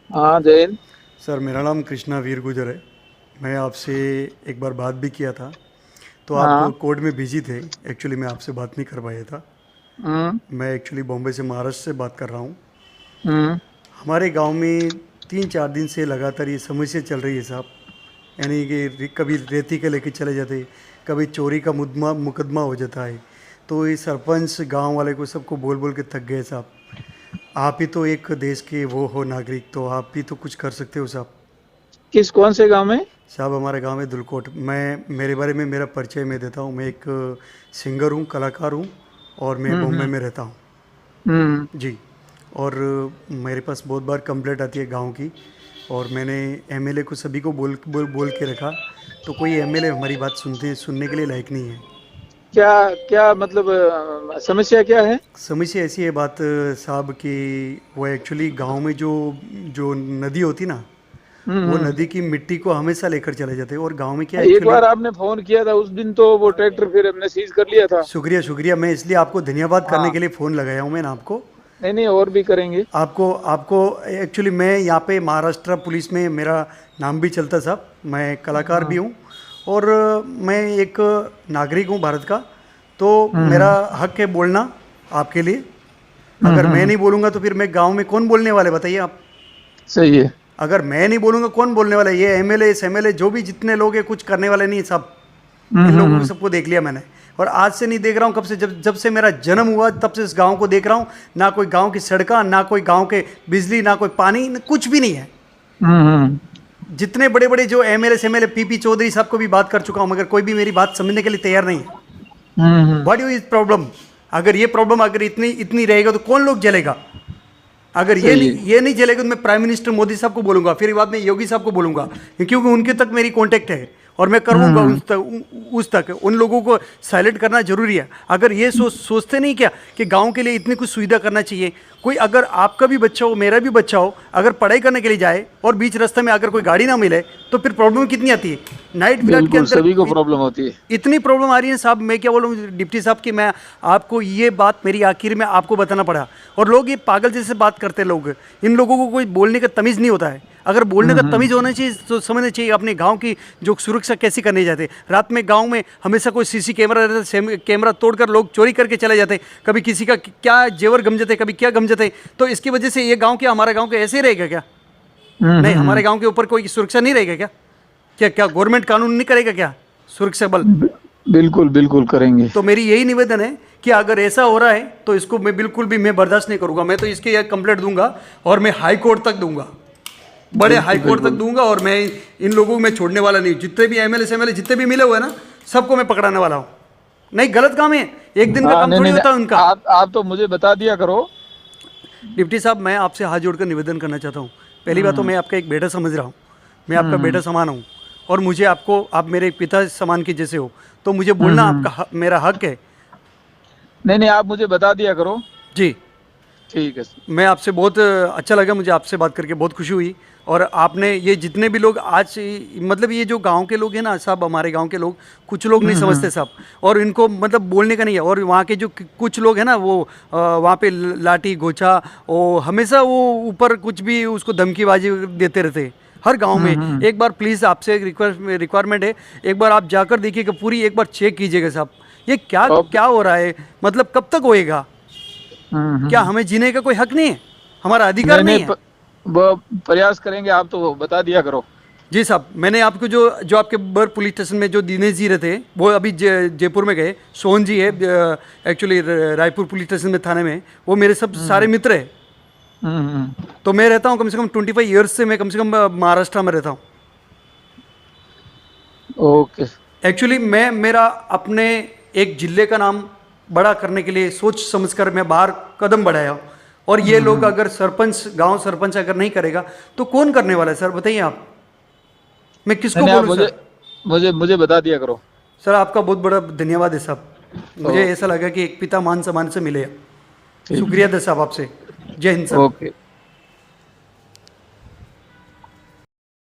हाँ जैन। सर मेरा नाम कृष्णा वीर गुजर है। मैं आपसे एक बार बात भी किया था, तो आप हाँ। कोर्ट में बिजी थे। एक्चुअली मैं आपसे बात नहीं कर पाया था। हम्म। मैं एक्चुअली बॉम्बे से, महाराष्ट्र से बात कर रहा हूँ। हम्म। हमारे गांव में 3-4 दिन से लगातार ये समस्या चल रही है साहब। यानी कि कभी रेती के लेके चले जाते, कभी चोरी का मुकदमा हो जाता है। तो ये सरपंच गांव वाले को सबको बोल बोल के थक गए साहब। आप ही तो एक देश के वो हो नागरिक, तो आप भी तो कुछ कर सकते हो साहब। किस कौन से गांव में? साहब हमारे गांव में दुलकोट। मैं मेरे बारे में मेरा परिचय मैं देता हूँ। मैं एक सिंगर हूँ, कलाकार हूँ, और मैं बॉम्बे हम्म। में रहता हूँ। हम्म। जी। और मेरे पास बहुत बार कंप्लेंट आती है गांव की, और मैंने एमएलए को सभी को बोल बोल बोल के रखा, तो कोई एमएलए हमारी बात सुनने के लिए लायक नहीं है। क्या क्या मतलब समस्या क्या है? समस्या ऐसी है बात साहब कि वो एक्चुअली गांव में जो जो नदी होती ना, वो हम्म। नदी की मिट्टी को हमेशा लेकर चले जाते हैं। और गांव में क्या एक एक्चुअली। बार आपने फोन किया था उस दिन, तो वो ट्रैक्टर फिर हमने सीज कर लिया था। शुक्रिया शुक्रिया, मैं इसलिए आपको धन्यवाद करने हाँ। के लिए फ़ोन लगाया हूँ मैंने आपको। नहीं नहीं, और भी करेंगे। आपको आपको एक्चुअली मैं यहाँ पे महाराष्ट्र पुलिस में मेरा नाम भी चलता साहब। मैं कलाकार भी हाँ। हूँ, और मैं एक नागरिक हूँ भारत का। तो मेरा हम्म। हक है बोलना आपके लिए। हम्म। अगर मैं नहीं बोलूँगा तो फिर मैं गांव में कौन बोलने वाले, बताइए आप। सही है। अगर मैं नहीं बोलूँगा कौन बोलने वाला है? ये एमएलए एमएलए जो भी जितने लोग हैं कुछ करने वाले नहीं सब। इन लोगों को हम्म। सबको देख लिया मैंने। और आज से नहीं देख रहा हूँ, कब से, जब जब से मेरा जन्म हुआ तब से इस गांव को देख रहा हूँ। ना कोई गांव की सड़का, ना कोई गांव के बिजली, ना कोई पानी, कुछ भी नहीं है। हम्म। जितने बड़े बड़े जो एमएलए पीपी चौधरी साहब को भी बात कर चुका हूँ, मगर कोई भी मेरी बात समझने के लिए तैयार नहीं है। हम्म। What is problem? अगर ये प्रॉब्लम अगर इतनी इतनी रहेगा तो कौन लोग जलेगा? अगर सही है। ये नहीं चलेगा तो मैं प्राइम मिनिस्टर मोदी साहब को बोलूंगा, फिर बाद में योगी साहब को बोलूंगा, क्योंकि उनके तक मेरी कांटेक्ट है। और मैं करूंगा हम्म। उस तक उन लोगों को साइलेंट करना जरूरी है। अगर ये सोचते नहीं क्या कि गांव के लिए इतनी कुछ सुविधा करना चाहिए। कोई अगर आपका भी बच्चा हो, मेरा भी बच्चा हो, अगर पढ़ाई करने के लिए जाए और बीच रास्ते में अगर कोई गाड़ी ना मिले, तो फिर प्रॉब्लम कितनी आती है नाइट फ्लाइट के बिल्कुल अंदर। सभी को प्रॉब्लम होती है। इतनी प्रॉब्लम आ रही है साहब, मैं क्या बोलूँ डिप्टी साहब की। मैं आपको ये बात मेरी आखिर में आपको बताना पड़ा। और लोग ये पागल जैसे बात करते हैं लोग। इन लोगों को कोई बोलने का तमीज़ नहीं होता है। अगर बोलने का हम्म। तमीज़ होना चाहिए तो समझना चाहिए अपने गांव की जो सुरक्षा कैसी करनी जाते। रात में गांव में हमेशा कोई सीसी कैमरा रहता है, कैमरा तोड़कर लोग चोरी करके चले जाते। कभी किसी का क्या जेवर गम जाते, कभी क्या गम जाते। तो इसकी वजह से ये गाँव क्या, हमारा गाँव क्या ऐसे ही रहेगा क्या? नहीं, हमारे गाँव के ऊपर कोई सुरक्षा नहीं रहेगा क्या? क्या क्या गवर्नमेंट कानून नहीं करेगा क्या सुरक्षा बल? बिल्कुल बिल्कुल करेंगे। तो मेरी यही निवेदन है कि अगर ऐसा हो रहा है तो इसको मैं बिल्कुल भी मैं बर्दाश्त नहीं करूंगा। मैं तो इसके यह कंप्लेंट दूंगा, और मैं हाई कोर्ट तक दूंगा, बड़े हाई बिल्कुल कोर्ट तक बिल्कुल। दूंगा। और मैं इन लोगों को मैं छोड़ने वाला नहीं। जितने भी एमएलए जितने भी मिले हुए हैं ना, सबको मैं पकड़ाने वाला हूँ। नहीं, गलत काम है। एक दिन का हाँ काम नहीं थोड़ी नहीं नहीं, होता है उनका। आप तो मुझे बता दिया करो। डिप्टी साहब, मैं आपसे हाथ जोड़कर निवेदन करना चाहता हूँ। पहली बात तो हम्म। मैं आपका एक बेटा समझ रहा हूँ। मैं आपका बेटा हम्म। समान हूँ। और मुझे आपको, आप मेरे पिता समान के जैसे हो, तो मुझे बोलना हम्म। आपका मेरा हक है। नहीं नहीं, आप मुझे बता दिया करो। जी। ठीक है। मैं आपसे बहुत अच्छा लगा, मुझे आपसे बात करके बहुत खुशी हुई। और आपने ये जितने भी लोग आज, मतलब ये जो गांव के लोग हैं ना साहब, हमारे गांव के लोग, कुछ लोग नहीं समझते हम्म। साहब। और इनको मतलब बोलने का नहीं है। और वहाँ के जो कुछ लोग हैं ना, वो वहाँ पे लाठी गोचा, वो हमेशा वो ऊपर कुछ भी उसको धमकीबाजी देते रहते हैं हर गांव में। हम्म। एक बार प्लीज़ आपसे एक रिक्वायरमेंट है, एक बार आप जाकर देखिएगा, पूरी एक बार चेक कीजिएगा साहब। ये क्या अब क्या हो रहा है? मतलब कब तक होएगा? क्या हम्म। हमें जीने का कोई हक नहीं है? हमारा अधिकार नहीं नहीं नहीं, है? वो प्रयास करेंगे, आप तो बता दिया करो। जी साहब, मैंने आपको जो जो आपके बर पुलिस स्टेशन में जो दिनेश जी रहते हैं, वो अभी जयपुर में गए। सोहन जी है एक्चुअली रायपुर पुलिस स्टेशन में, थाने में। वो मेरे सब सारे हम्म। मित्र हैं। हम्म। तो मैं रहता हूँ कम से कम 25 ईयर्स से, मैं कम से कम महाराष्ट्र में रहता हूँ। ओके। एक्चुअली मैं मेरा अपने एक जिले का नाम बड़ा करने के लिए सोच समझकर मैं बाहर कदम बढ़ाया। और ये लोग हम्म। अगर सरपंच, गांव सरपंच अगर नहीं करेगा तो कौन करने वाला है सर, बताइए आप। मैं नहीं किसको नहीं, आप बोलूँ मुझे सर? मुझे मुझे बता दिया करो। सर आपका बहुत बड़ा धन्यवाद है साहब। मुझे ऐसा ओके। लगा कि एक पिता मान सम्मान से मिले। ठीक शुक्रिया है। दे साहब आपसे। जय हिंद सर। ओके।